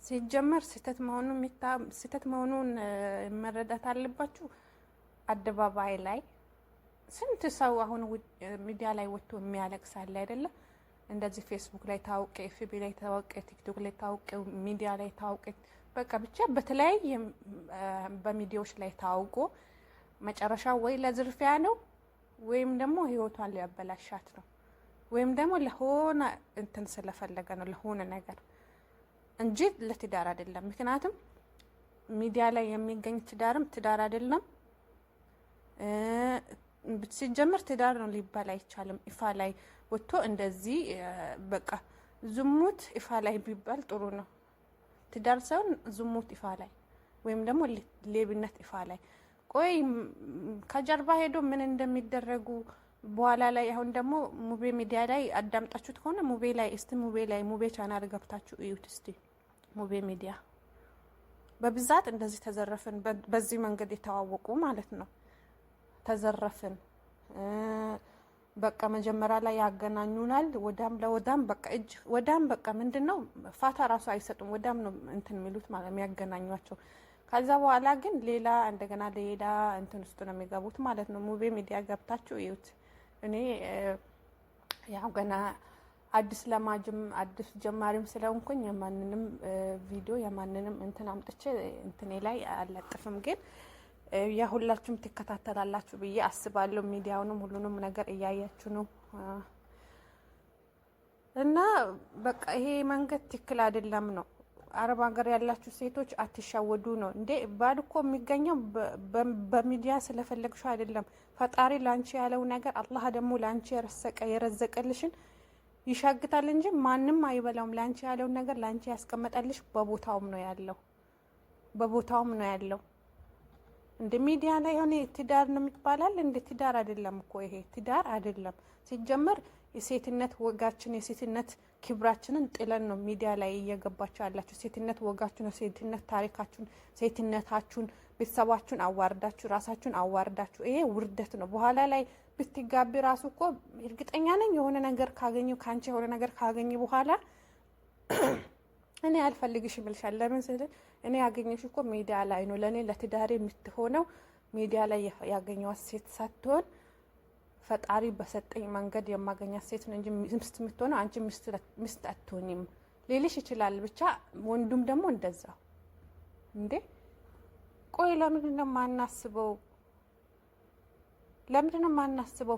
ሲጀመር ስህተት መሆኑን መረዳት አለባችሁ። አደባባይ ላይ ስንት ሰው አሁን ሚዲያ ላይ ወጥቶ የሚያለቅስ አለ አይደለ? እንደዚህ ፌስቡክ ላይ ታውቄ፣ ኤፍቢ ላይ ታውቄ፣ ቲክቶክ ላይ ታውቄ፣ ሚዲያ ላይ ታውቄ፣ በቃ ብቻ በተለያየ በሚዲያዎች ላይ ታውቆ መጨረሻው ወይ ለዝርፊያ ነው ወይም ደግሞ ህይወቷን ሊያበላሻት ነው ወይም ደግሞ ለሆነ እንትን ስለፈለገ ነው ለሆነ ነገር እንጂ ለትዳር አይደለም። ምክንያቱም ሚዲያ ላይ የሚገኝ ትዳርም ትዳር አይደለም። ሲጀመር ትዳር ነው ሊባል አይቻልም። ይፋ ላይ ወጥቶ እንደዚህ በቃ ዝሙት ይፋ ላይ ቢባል ጥሩ ነው። ትዳር ሳይሆን ዝሙት ይፋ ላይ ወይም ደግሞ ሌብነት ይፋ ላይ ቆይ ከጀርባ ሄዶ ምን እንደሚደረጉ በኋላ ላይ አሁን ደግሞ ሙቤ ሚዲያ ላይ አዳምጣችሁት ከሆነ ሙቤ ላይ እስቲ ሙቤ ቻናል ገብታችሁ እዩት እስቲ። ሙቤ ሚዲያ በብዛት እንደዚህ ተዘረፍን፣ በዚህ መንገድ የተዋወቁ ማለት ነው። ተዘረፍን በቃ መጀመሪያ ላይ ያገናኙናል፣ ወዳም ለወዳም በቃ እጅ ወዳም በቃ ምንድነው ፋታ ራሱ አይሰጡም። ወዳም ነው እንትን የሚሉት ማለት የሚያገናኟቸው። ከዛ በኋላ ግን ሌላ እንደገና ሌላ እንትን ውስጥ ነው የሚገቡት ማለት ነው። ሙቤ ሚዲያ ገብታችሁ እዩት። እኔ ያው ገና አዲስ ጀማሪም ስለሆንኩኝ የማንንም ቪዲዮ የማንንም እንትን አምጥቼ እንትኔ ላይ አልለጥፍም። ግን ያ ሁላችሁም ትከታተላላችሁ ብዬ አስባለሁ። ሚዲያውንም ሁሉንም ነገር እያያችሁ ነው እና በቃ ይሄ መንገድ ትክክል አይደለም ነው። አረብ ሀገር ያላችሁ ሴቶች አትሻወዱ ነው እንዴ። ባል እኮ የሚገኘው በሚዲያ ስለፈለግሽው አይደለም። ፈጣሪ ላንቺ ያለው ነገር አላህ ደግሞ ላንቺ የረዘቀልሽን ይሻግታል እንጂ ማንም አይበላውም። ላንቺ ያለው ነገር ላንቺ ያስቀመጠልሽ በቦታውም ነው ያለው። እንደ ሚዲያ ላይ ሆነ ትዳር ነው የሚባላል። እንደ ትዳር አይደለም እኮ ይሄ ትዳር አይደለም። ሲጀመር የሴትነት ወጋችን የሴትነት ክብራችንን ጥለን ነው ሚዲያ ላይ እየገባችሁ ያላችሁ። ሴትነት ወጋችሁን፣ ሴትነት ታሪካችሁን፣ ሴትነታችሁን፣ ቤተሰባችሁን አዋርዳችሁ ራሳችሁን አዋርዳችሁ ይሄ ውርደት ነው። በኋላ ላይ ብትጋቢ ራሱ እኮ እርግጠኛ ነኝ የሆነ ነገር ካገኘው ካንቺ የሆነ ነገር ካገኘ በኋላ እኔ አልፈልግሽም ይልሻል። ለምን ስል እኔ ያገኘሽ እኮ ሚዲያ ላይ ነው። ለኔ ለትዳሬ የምትሆነው ሚዲያ ላይ ያገኘዋት ሴት ሳትሆን ፈጣሪ በሰጠኝ መንገድ የማገኛት ሴት ነው እንጂ ሚስት የምትሆነው አንቺ ሚስት አትሆኝም ሊልሽ ይችላል። ብቻ ወንዱም ደግሞ እንደዛው እንዴ። ቆይ ለምንድን ነው የማናስበው?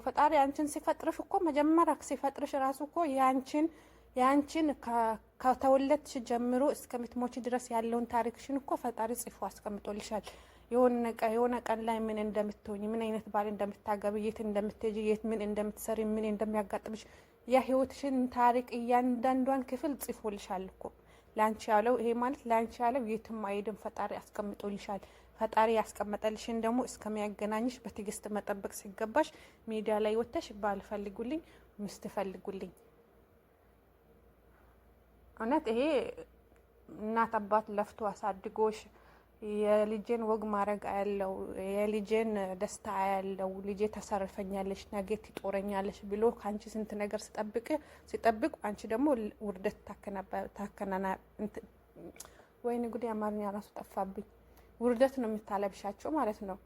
ፈጣሪ አንቺን ሲፈጥርሽ እኮ መጀመሪያ ሲፈጥርሽ ራሱ እኮ ያንቺን ከተወለድሽ ጀምሮ እስከምትሞቺ ድረስ ያለውን ታሪክሽን እኮ ፈጣሪ ጽፎ አስቀምጦልሻል። የሆነ ቀን ላይ ምን እንደምትሆኝ፣ ምን አይነት ባል እንደምታገቢ፣ የት እንደምትሄጂ፣ የት ምን እንደምትሰሪ፣ ምን እንደሚያጋጥምሽ የህይወትሽን ታሪክ እያንዳንዷን ክፍል ጽፎልሻል እኮ ላንቺ ያለው። ይሄ ማለት ላንቺ ያለው የትም አይሄድም፣ ፈጣሪ አስቀምጦልሻል። ፈጣሪ ያስቀመጠልሽን ደግሞ እስከሚያገናኝሽ በትዕግስት መጠበቅ ሲገባሽ ሚዲያ ላይ ወጥተሽ ባል ፈልጉልኝ፣ ሚስት ፈልጉልኝ። እውነት ይሄ እናት አባት ለፍቶ አሳድጎሽ የልጄን ወግ ማድረግ ያለው የልጄን ደስታ ያለው ልጄ ተሰርፈኛለሽ ነገ ትጦረኛለሽ ብሎ ካንቺ ስንት ነገር ሲጠብቅ አንቺ ደግሞ ውርደት ታከናና ወይኔ ጉዴ አማርኛ ራሱ ጠፋብኝ። ውርደት ነው የምታለብሻቸው ማለት ነው።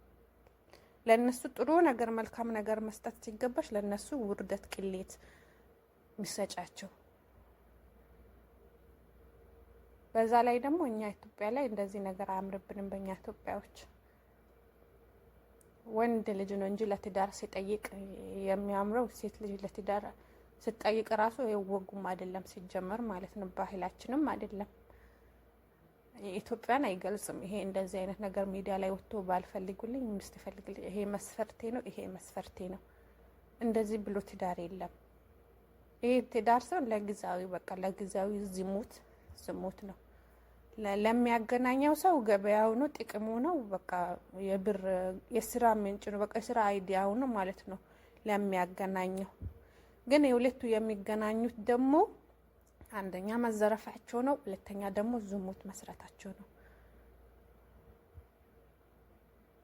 ለነሱ ጥሩ ነገር መልካም ነገር መስጠት ሲገባሽ ለነሱ ውርደት ቅሌት ሚሰጫቸው። በዛ ላይ ደግሞ እኛ ኢትዮጵያ ላይ እንደዚህ ነገር አያምርብንም። በእኛ ኢትዮጵያዎች ወንድ ልጅ ነው እንጂ ለትዳር ሲጠይቅ የሚያምረው ሴት ልጅ ለትዳር ስትጠይቅ ራሱ የወጉም አይደለም ሲጀመር ማለት ነው። ባህላችንም አይደለም። የኢትዮጵያን አይገልጽም። ይሄ እንደዚህ አይነት ነገር ሚዲያ ላይ ወጥቶ ባልፈልጉልኝ ሚስት ፈልግልኝ፣ ይሄ መስፈርቴ ነው፣ እንደዚህ ብሎ ትዳር የለም። ይሄ ትዳር ሰው ለጊዜያዊ በቃ ለጊዜያዊ ዝሙት ነው። ለሚያገናኘው ሰው ገበያው ነው፣ ጥቅሙ ነው፣ በቃ የስራ ምንጭ ነው፣ በቃ የስራ አይዲያው ነው ማለት ነው ለሚያገናኘው። ግን የሁለቱ የሚገናኙት ደግሞ አንደኛ መዘረፋቸው ነው፣ ሁለተኛ ደግሞ ዝሙት መስራታቸው ነው።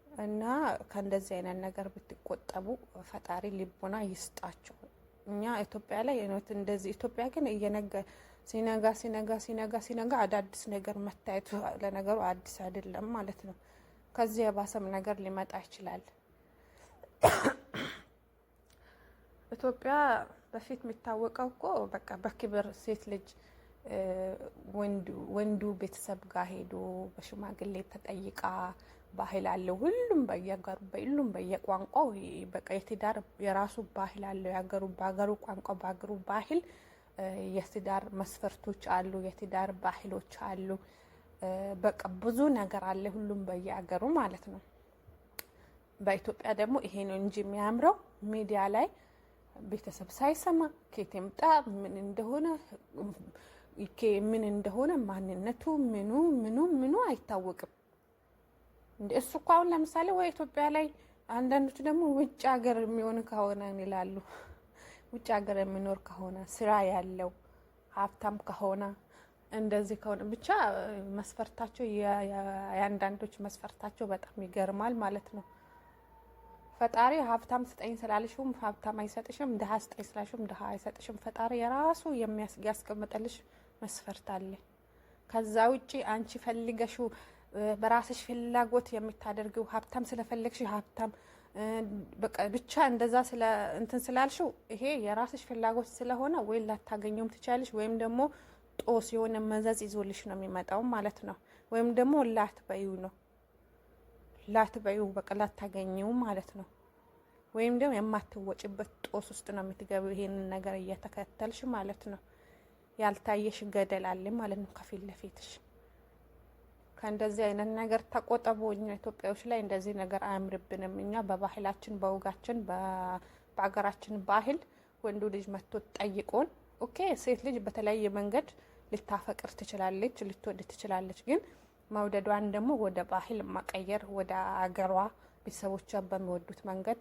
እና ከእንደዚህ አይነት ነገር ብትቆጠቡ ፈጣሪ ልቦና ይስጣቸው። እኛ ኢትዮጵያ ላይ እንደዚህ ኢትዮጵያ ግን ሲነጋ አዳዲስ ነገር መታየቱ ለነገሩ አዲስ አይደለም ማለት ነው። ከዚህ የባሰም ነገር ሊመጣ ይችላል። ኢትዮጵያ በፊት የሚታወቀው እኮ በቃ በክብር ሴት ልጅ ወንዱ ቤተሰብ ጋር ሄዶ በሽማግሌ ተጠይቃ ባህል አለው። ሁሉም በየሀገሩ ሁሉም በየቋንቋው በቃ የትዳር የራሱ ባህል አለው። በሀገሩ ቋንቋ በሀገሩ ባህል የትዳር መስፈርቶች አሉ፣ የትዳር ባህሎች አሉ። በቃ ብዙ ነገር አለ፣ ሁሉም በየሀገሩ ማለት ነው። በኢትዮጵያ ደግሞ ይሄ ነው እንጂ የሚያምረው ሚዲያ ላይ ቤተሰብ ሳይሰማ ከየት የምጣ ምን እንደሆነ ማንነቱ ምኑ አይታወቅም። እንደ እሱ እኮ አሁን ለምሳሌ ወይ ኢትዮጵያ ላይ አንዳንዶቹ ደግሞ ውጭ ሀገር የሚሆን ከሆነ ይላሉ። ውጭ ሀገር የሚኖር ከሆነ ስራ ያለው ሀብታም ከሆነ እንደዚህ ከሆነ ብቻ መስፈርታቸው የአንዳንዶች መስፈርታቸው በጣም ይገርማል ማለት ነው። ፈጣሪ ሀብታም ስጠኝ ስላልሽም ሀብታም አይሰጥሽም፣ ድሀ ስጠኝ ስላልሽም ድሀ አይሰጥሽም። ፈጣሪ የራሱ ያስቀምጠልሽ መስፈርት አለ። ከዛ ውጪ አንቺ ፈልገሽው በራስሽ ፍላጎት የምታደርጊው ሀብታም ስለፈለግሽ ሀብታም በቃ ብቻ እንደዛ እንትን ስላልሽው ይሄ የራስሽ ፍላጎት ስለሆነ ወይ ላታገኘውም ትችያለሽ፣ ወይም ደግሞ ጦስ የሆነ መዘዝ ይዞልሽ ነው የሚመጣው ማለት ነው። ወይም ደግሞ ላትበዩ በቃ ላታገኘው ማለት ነው። ወይም ደግሞ የማትወጭበት ጦስ ውስጥ ነው የምትገቢው ይሄንን ነገር እየተከተልሽ ማለት ነው። ያልታየሽ ገደል አለ ማለት ነው ከፊት ለፊትሽ። ከእንደዚህ አይነት ነገር ተቆጠቡ። እኛ ኢትዮጵያዎች ላይ እንደዚህ ነገር አያምርብንም። እኛ በባህላችን በወጋችን በአገራችን ባህል ወንዱ ልጅ መጥቶ ጠይቆን ኦኬ፣ ሴት ልጅ በተለያየ መንገድ ልታፈቅር ትችላለች፣ ልትወድ ትችላለች። ግን መውደዷን ደግሞ ወደ ባህል ማቀየር፣ ወደ አገሯ ቤተሰቦቿ በሚወዱት መንገድ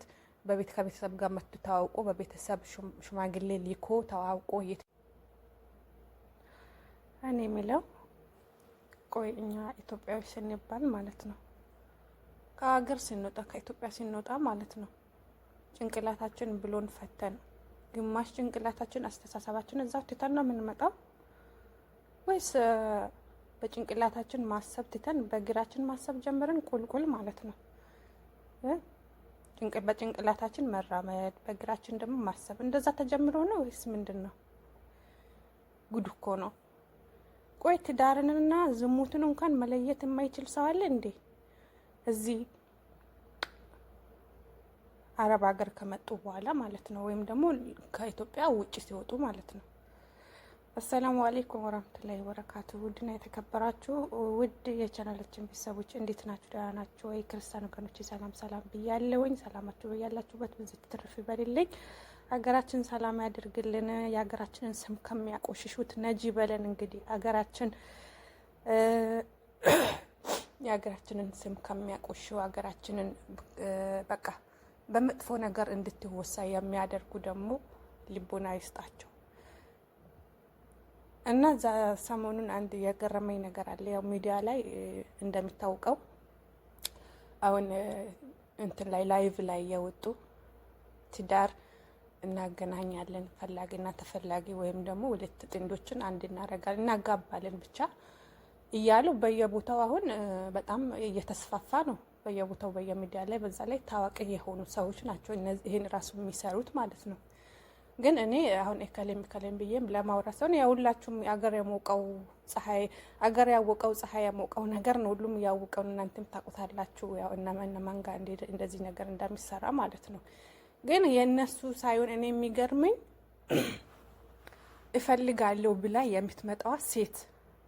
ከቤተሰብ ጋር መጥቶ ተዋውቆ በቤተሰብ ሽማግሌ ሊኮ ተዋውቆ እኔ የሚለው ቆይ እኛ ኢትዮጵያዊ ስንባል ማለት ነው ከሀገር ስንወጣ ከኢትዮጵያ ስንወጣ ማለት ነው ጭንቅላታችን ብሎን ፈተን ግማሽ ጭንቅላታችን አስተሳሰባችን እዛው ትተን ነው የምንመጣው ወይስ በጭንቅላታችን ማሰብ ትተን በእግራችን ማሰብ ጀምረን ቁልቁል ማለት ነው? በጭንቅላታችን መራመድ በእግራችን ደግሞ ማሰብ እንደዛ ተጀምሮ ነው ወይስ ምንድን ነው? ጉድ እኮ ነው። ቆይ ትዳርንና ዝሙትን እንኳን መለየት የማይችል ሰው አለ እንዴ? እዚህ አረብ ሀገር ከመጡ በኋላ ማለት ነው፣ ወይም ደግሞ ከኢትዮጵያ ውጭ ሲወጡ ማለት ነው። አሰላሙ አለይኩም ወራህመቱላሂ ወበረካቱ። ውድና የተከበራችሁ ውድ የቻናላችን ቤተሰቦች እንዴት ናችሁ? ደህና ናችሁ ወይ? ክርስቲያን ወገኖች ሰላም ብያለሁኝ። ሰላማችሁ በያላችሁበት ብዙ ትርፍ ይበልልኝ። ሀገራችን ሰላም ያድርግልን። የሀገራችንን ስም ከሚያቆሽሹት ነጂ በለን። እንግዲህ የሀገራችንን ስም ከሚያቆሽሹ ሀገራችንን በቃ በመጥፎ ነገር እንድትወሳ የሚያደርጉ ደግሞ ልቦና ይስጣቸው። እና ሰሞኑን አንድ የገረመኝ ነገር አለ። ያው ሚዲያ ላይ እንደሚታወቀው አሁን እንትን ላይ ላይቭ ላይ የወጡ ትዳር እናገናኛለን ፈላጊና ተፈላጊ ወይም ደግሞ ሁለት ጥንዶችን አንድ እናደርጋለን እናጋባለን ብቻ እያሉ በየቦታው አሁን በጣም እየተስፋፋ ነው። በየቦታው በየሚዲያ ላይ በዛ ላይ ታዋቂ የሆኑ ሰዎች ናቸው ይሄን ራሱ የሚሰሩት ማለት ነው። ግን እኔ አሁን ከለም ብዬም ለማውራት ሰው ነው። ያውላችሁም አገር ያሞቀው ፀሐይ ያሞቀው ነገር ነው። ሁሉም ያውቀው እናንተም ታውቁታላችሁ። ያው እነማን ጋር እንደዚህ ነገር እንደሚሰራ ማለት ነው። ግን የነሱ ሳይሆን እኔ የሚገርመኝ እፈልጋለሁ ብላ የምትመጣዋ ሴት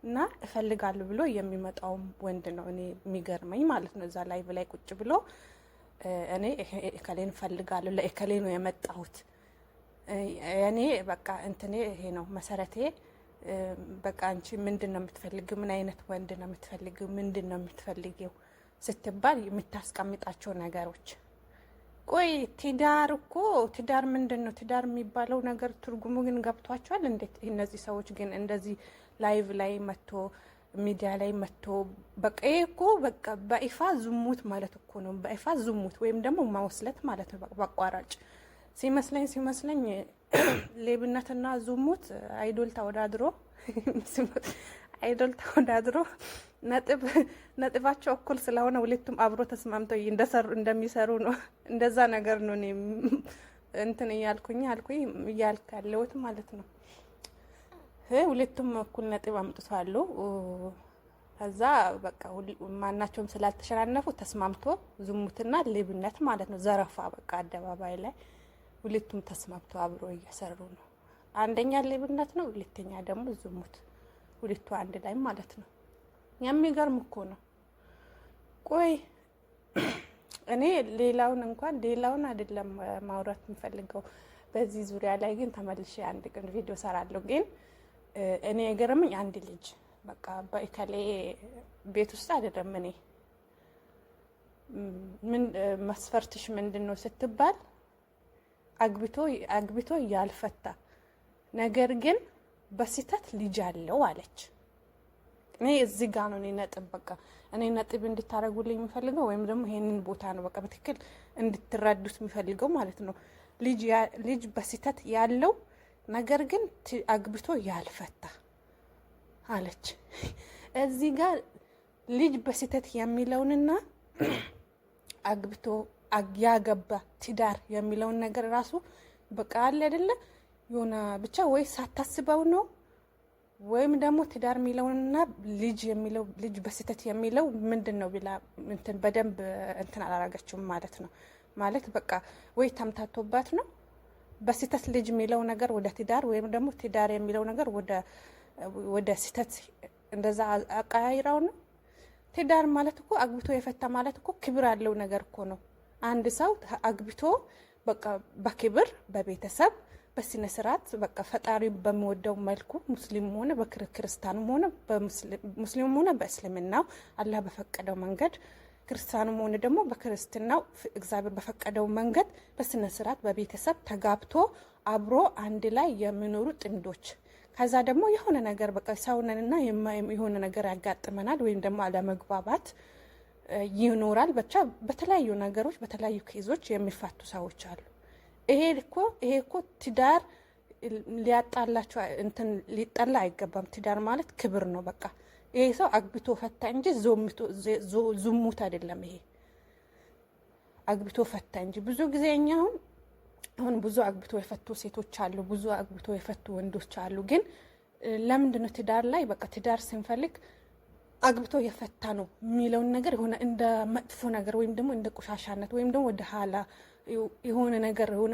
እና እፈልጋለሁ ብሎ የሚመጣው ወንድ ነው እኔ የሚገርመኝ ማለት ነው። እዛ ላይ በላይ ቁጭ ብሎ እኔ እከሌን እፈልጋለሁ ለእከሌ ነው የመጣሁት እኔ በቃ እንትኔ ይሄ ነው መሰረቴ። በቃ አንቺ ምንድን ነው የምትፈልጊው? ምን አይነት ወንድ ነው የምትፈልጊው? ምንድን ነው የምትፈልጊው ስትባል የምታስቀምጣቸው ነገሮች። ቆይ ትዳር ምንድን ነው? ትዳር የሚባለው ነገር ትርጉሙ ግን ገብቷቸዋል እንዴት? እነዚህ ሰዎች ግን እንደዚህ ላይቭ ላይ መጥቶ ሚዲያ ላይ መጥቶ በቃ ይሄ እኮ በቃ በይፋ ዝሙት ማለት እኮ ነው። በይፋ ዝሙት ወይም ደግሞ ማውስለት ማለት ነው። በአቋራጭ ሲመስለኝ ሌብነትና ዝሙት አይዶል ተወዳድሮ አይዶል ተወዳድሮ ነጥባቸው እኩል ስለሆነ ሁለቱም አብሮ ተስማምተው እንደሚሰሩ ነው። እንደዛ ነገር ነው እኔ እንትን እያልኩኝ ያለሁት ማለት ነው። ሁለቱም እኩል ነጥብ አምጥቷሉ። ከዛ በቃ ማናቸውም ስላልተሸናነፉ ተስማምቶ ዝሙትና ሌብነት ማለት ነው፣ ዘረፋ በቃ አደባባይ ላይ ሁለቱም ተስማምቶ አብሮ እየሰሩ ነው። አንደኛ ሌብነት ነው፣ ሁለተኛ ደግሞ ዝሙት፣ ሁለቱ አንድ ላይ ማለት ነው። የሚገርም እኮ ነው። ቆይ እኔ ሌላውን አይደለም ማውራት የምፈልገው በዚህ ዙሪያ ላይ ግን ተመልሼ አንድ ቀን ቪዲዮ ሰራለሁ። ግን እኔ የገረመኝ አንድ ልጅ በቃ በእከሌ ቤት ውስጥ አይደለም እኔ ምን መስፈርትሽ ምንድነው ስትባል አግብቶ ያልፈታ ነገር ግን በስህተት ልጅ አለው አለች። እኔ እዚህ ጋር ነው እኔ ነጥብ እንድታረጉልኝ የሚፈልገው ወይም ደግሞ ይሄንን ቦታ ነው በቃ በትክክል እንድትረዱት የሚፈልገው ማለት ነው። ልጅ በስህተት ያለው ነገር ግን አግብቶ ያልፈታ አለች። እዚህ ጋር ልጅ በስህተት የሚለውንና አግብቶ ያገባ ትዳር የሚለውን ነገር ራሱ በቃ አለ አይደለ የሆነ ብቻ ወይ ሳታስበው ነው ወይም ደግሞ ትዳር የሚለውንና ልጅ በስህተት የሚለው ምንድነው ብላ እንትን በደንብ እንትን አላረጋችሁም ማለት ነው። ማለት በቃ ወይ ተምታቶባት ነው በስህተት ልጅ የሚለው ነገር ወደ ትዳር ወይም ደግሞ ትዳር የሚለው ነገር ወደ ስህተት እንደዛ አቀያይራው ነው። ትዳር ማለት እኮ አግብቶ የፈታ ማለት እኮ ክብር ያለው ነገር እኮ ነው። አንድ ሰው አግብቶ በቃ በክብር በቤተሰብ በስነ ስርዓት በቃ ፈጣሪ በሚወደው መልኩ ሙስሊም ሆነ በክርስቲያኑም ሆነ ሙስሊም ሆነ በእስልምናው አላህ በፈቀደው መንገድ ክርስቲያኑም ሆነ ደግሞ በክርስትናው እግዚአብሔር በፈቀደው መንገድ በስነ ስርዓት በቤተሰብ ተጋብቶ አብሮ አንድ ላይ የሚኖሩ ጥንዶች ከዛ ደግሞ የሆነ ነገር በቃ ሰውነንና የሆነ ነገር ያጋጥመናል ወይም ደግሞ አለመግባባት ይኖራል። ብቻ በተለያዩ ነገሮች በተለያዩ ኬዞች የሚፋቱ ሰዎች አሉ። ይሄ እኮ ትዳር ሊያጣላቸው እንትን ሊጠላ አይገባም። ትዳር ማለት ክብር ነው። በቃ ይሄ ሰው አግብቶ ፈታ እንጂ ዝሙት አይደለም። ይሄ አግብቶ ፈታ እንጂ ብዙ ጊዜ እኛ አሁን ብዙ አግብቶ የፈቱ ሴቶች አሉ፣ ብዙ አግብቶ የፈቱ ወንዶች አሉ። ግን ለምንድነው ትዳር ላይ በቃ ትዳር ስንፈልግ አግብቶ የፈታ ነው የሚለውን ነገር የሆነ እንደ መጥፎ ነገር ወይም ደግሞ እንደ ቆሻሻነት ወይም ደግሞ ወደ ኋላ የሆነ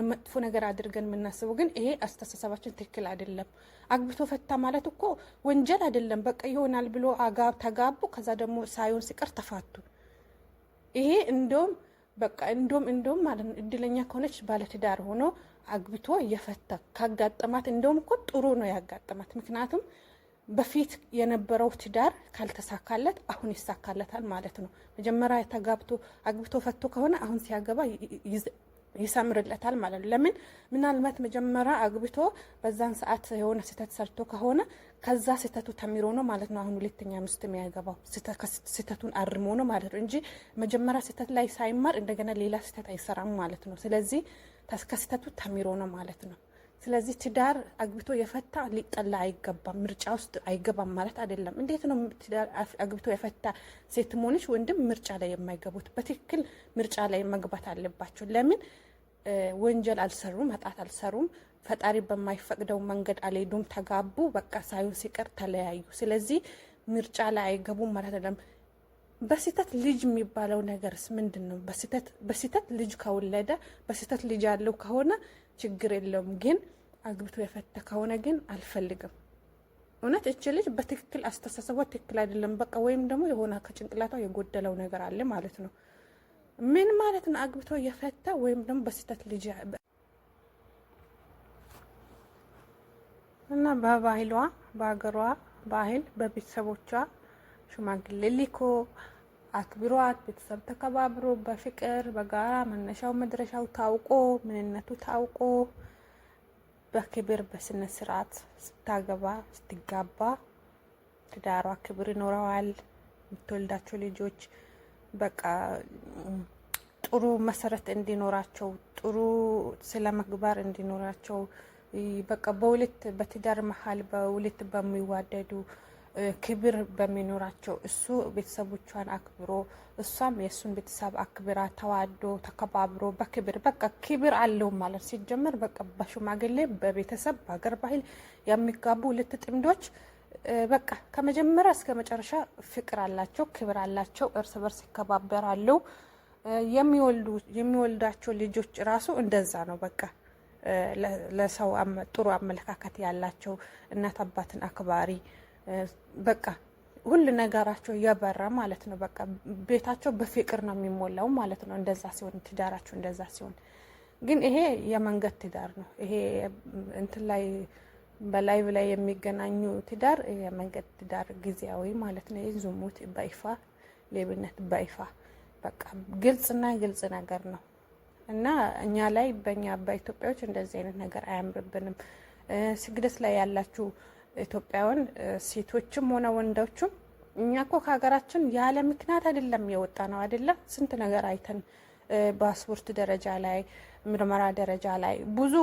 መጥፎ ነገር አድርገን የምናስበው። ግን ይሄ አስተሳሰባችን ትክክል አይደለም። አግብቶ ፈታ ማለት እኮ ወንጀል አይደለም። በቃ ይሆናል ብሎ ተጋቡ፣ ከዛ ደግሞ ሳይሆን ሲቀር ተፋቱ። ይሄ እንደውም ማለት ነው እድለኛ ከሆነች ባለትዳር ሆኖ አግብቶ የፈታ ካጋጠማት እንደውም እኮ ጥሩ ነው ያጋጠማት። ምክንያቱም በፊት የነበረው ትዳር ካልተሳካለት አሁን ይሳካለታል ማለት ነው። መጀመሪያ ተጋብቶ አግብቶ ፈቶ ከሆነ አሁን ሲያገባ ይሰምርለታል ማለት ነው። ለምን ምናልባት መጀመሪያ አግብቶ በዛን ሰዓት የሆነ ስህተት ሰርቶ ከሆነ ከዛ ስህተቱ ተምሮ ነው ማለት ነው አሁን ሁለተኛ ሚስት የሚያገባው ስህተቱን አርሞ ነው ማለት ነው እንጂ መጀመሪያ ስህተት ላይ ሳይማር እንደገና ሌላ ስህተት አይሰራም ማለት ነው። ስለዚህ ከስህተቱ ተምሮ ነው ማለት ነው። ስለዚህ ትዳር አግብቶ የፈታ ሊጠላ አይገባም፣ ምርጫ ውስጥ አይገባም ማለት አይደለም። እንዴት ነው ትዳር አግብቶ የፈታ ሴት ሆነች ወንድም ምርጫ ላይ የማይገቡት? በትክክል ምርጫ ላይ መግባት አለባቸው። ለምን ወንጀል አልሰሩም፣ ኃጢአት አልሰሩም፣ ፈጣሪ በማይፈቅደው መንገድ አልሄዱም፣ ተጋቡ፣ በቃ ሳይሆን ሲቀር ተለያዩ። ስለዚህ ምርጫ ላይ አይገቡም ማለት አይደለም። በስህተት ልጅ የሚባለው ነገርስ ምንድን ነው? በስህተት ልጅ ከወለደ በስህተት ልጅ ያለው ከሆነ ችግር የለውም። ግን አግብቶ የፈታ ከሆነ ግን አልፈልግም። እውነት እች ልጅ በትክክል አስተሳሰቧ ትክክል አይደለም። በቃ ወይም ደግሞ የሆነ ከጭንቅላቷ የጎደለው ነገር አለ ማለት ነው። ምን ማለት ነው? አግብቶ የፈታ ወይም ደግሞ በስህተት ልጅ እና በባህሏ በሀገሯ ባህል በቤተሰቦቿ ሽማግሌ ልኮ አክብሯት ቤተሰብ ተከባብሮ በፍቅር በጋራ መነሻው መድረሻው ታውቆ ምንነቱ ታውቆ በክብር በስነ ስርዓት ስትጋባ ትዳሯ ክብር ይኖረዋል። የምትወልዳቸው ልጆች በቃ ጥሩ መሰረት እንዲኖራቸው ጥሩ ስለ ምግባር እንዲኖራቸው በቃ በሁለት በትዳር መሀል በሁለት በሚዋደዱ ክብር በሚኖራቸው እሱ ቤተሰቦቿን አክብሮ እሷም የእሱን ቤተሰብ አክብራ ተዋዶ ተከባብሮ በክብር በቃ ክብር አለው ማለት ሲጀመር በቃ በሽማግሌ በቤተሰብ በሀገር ባህል የሚጋቡ ሁለት ጥንዶች በቃ ከመጀመሪያ እስከ መጨረሻ ፍቅር አላቸው፣ ክብር አላቸው፣ እርስ በርስ ይከባበራሉ። የሚወልዳቸው ልጆች ራሱ እንደዛ ነው። በቃ ለሰው ጥሩ አመለካከት ያላቸው እናት አባትን አክባሪ በቃ ሁሉ ነገራቸው የበራ ማለት ነው። በቃ ቤታቸው በፍቅር ነው የሚሞላው ማለት ነው። እንደዛ ሲሆን ትዳራቸው እንደዛ ሲሆን ግን ይሄ የመንገድ ትዳር ነው። ይሄ እንትን ላይ በላይቭ ላይ የሚገናኙ ትዳር የመንገድ ትዳር ጊዜያዊ ማለት ነው። ዝሙት በይፋ ሌብነት በይፋ በቃ ግልጽና ግልጽ ነገር ነው እና እኛ ላይ በእኛ በኢትዮጵያዎች እንደዚህ አይነት ነገር አያምርብንም። ስግደት ላይ ያላችሁ ኢትዮጵያውያን ሴቶችም ሆነ ወንዶችም እኛ እኮ ከሀገራችን ያለ ምክንያት አይደለም የወጣ ነው አይደለም። ስንት ነገር አይተን በፓስፖርት ደረጃ ላይ ምርመራ ደረጃ ላይ ብዙ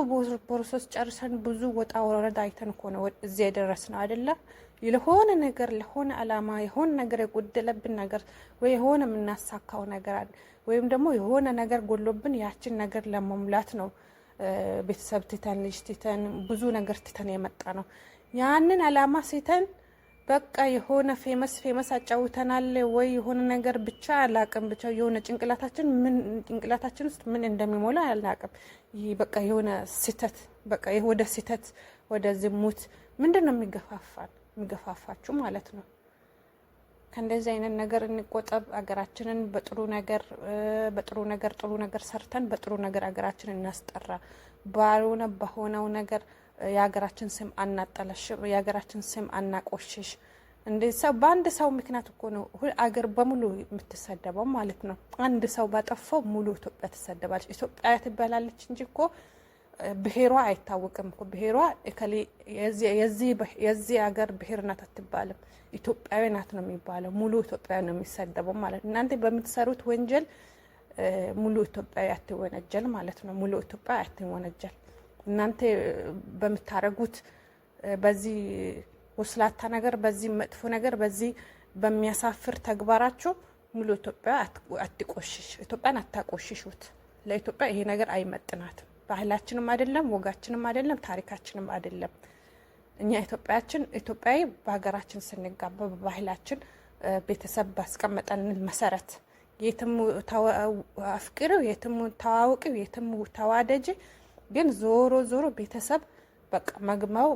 ፕሮሰስ ጨርሰን ብዙ ወጣ ወረዳ አይተን እኮ ነው እዚህ የደረስነው አይደለም። ለሆነ ነገር ለሆነ አላማ የሆነ ነገር የጎደለብን ነገር ወይ የሆነ የምናሳካው ነገር ወይም ደግሞ የሆነ ነገር ጎሎብን ያችን ነገር ለመሙላት ነው ቤተሰብ ትተን ልጅ ትተን ብዙ ነገር ትተን የመጣ ነው። ያንን አላማ ሲተን በቃ የሆነ ፌመስ አጫውተናል ወይ የሆነ ነገር ብቻ አላቅም ብቻ የሆነ ጭንቅላታችን ውስጥ ምን እንደሚሞላ አላቅም። ይሄ በቃ የሆነ ስህተት በቃ ወደ ስህተት ወደ ዝሙት ምንድነው የሚገፋፋችሁ ማለት ነው። ከእንደዚህ አይነት ነገር እንቆጠብ። አገራችንን በጥሩ ነገር ሰርተን በጥሩ ነገር አገራችንን እናስጠራ። ባልሆነ በሆነው ነገር የሀገራችን ስም አናጠለሽ፣ የሀገራችን ስም አናቆሽሽ። ሰው በአንድ ሰው ምክንያት እኮ ነው አገር በሙሉ የምትሰደበው ማለት ነው። አንድ ሰው ባጠፋው ሙሉ ኢትዮጵያ ትሰደባለች። ኢትዮጵያ ትባላለች እንጂ እኮ ብሔሯ አይታወቅም እኮ። ብሔሯ የዚህ ሀገር ብሔር ናት አትባልም። ኢትዮጵያዊ ናት ነው የሚባለው። ሙሉ ኢትዮጵያዊ ነው የሚሰደበው ማለት ነው። እናንተ በምትሰሩት ወንጀል ሙሉ ኢትዮጵያዊ አትወነጀል ማለት ነው። ሙሉ ኢትዮጵያ አትወነጀል። እናንተ በምታረጉት በዚህ ወስላታ ነገር፣ በዚህ መጥፎ ነገር፣ በዚህ በሚያሳፍር ተግባራችሁ ሙሉ ኢትዮጵያ አትቆሽሽ። ኢትዮጵያን አታቆሽሹት። ለኢትዮጵያ ይሄ ነገር አይመጥናትም። ባህላችንም አይደለም፣ ወጋችንም አይደለም፣ ታሪካችንም አይደለም። እኛ ኢትዮጵያዊ በሀገራችን ስንጋባ በባህላችን ቤተሰብ ባስቀመጠንን መሰረት የትም አፍቅሪው፣ የትም ተዋውቂው፣ የትም ተዋደጂ፣ ግን ዞሮ ቤተሰብ በቃ መግማው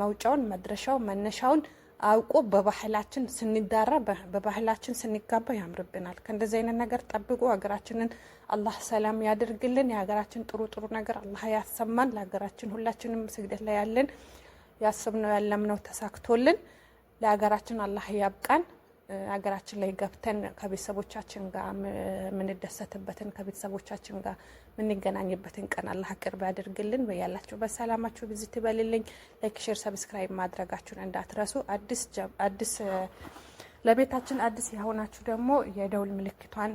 መውጫውን መድረሻው መነሻውን አውቆ በባህላችን ስንዳራ በባህላችን ስንጋባ ያምርብናል። ከእንደዚህ አይነት ነገር ጠብቁ። ሀገራችንን አላህ ሰላም ያድርግልን። የሀገራችን ጥሩ ነገር አላህ ያሰማን። ለሀገራችን ሁላችንም ስግደት ላይ ያለን ያስብነው ያለምነው ተሳክቶልን ለሀገራችን አላህ ያብቃን። ሀገራችን ላይ ገብተን ከቤተሰቦቻችን ጋር የምንደሰትበትን ከቤተሰቦቻችን ጋር የምንገናኝበትን ቀን አላህ ቅርብ ያድርግልን። በያላችሁ በሰላማችሁ ብዙ ትበልልኝ። ላይክ፣ ሼር፣ ሰብስክራይብ ማድረጋችሁን እንዳትረሱ። አዲስ ለቤታችን አዲስ የሆናችሁ ደግሞ የደውል ምልክቷን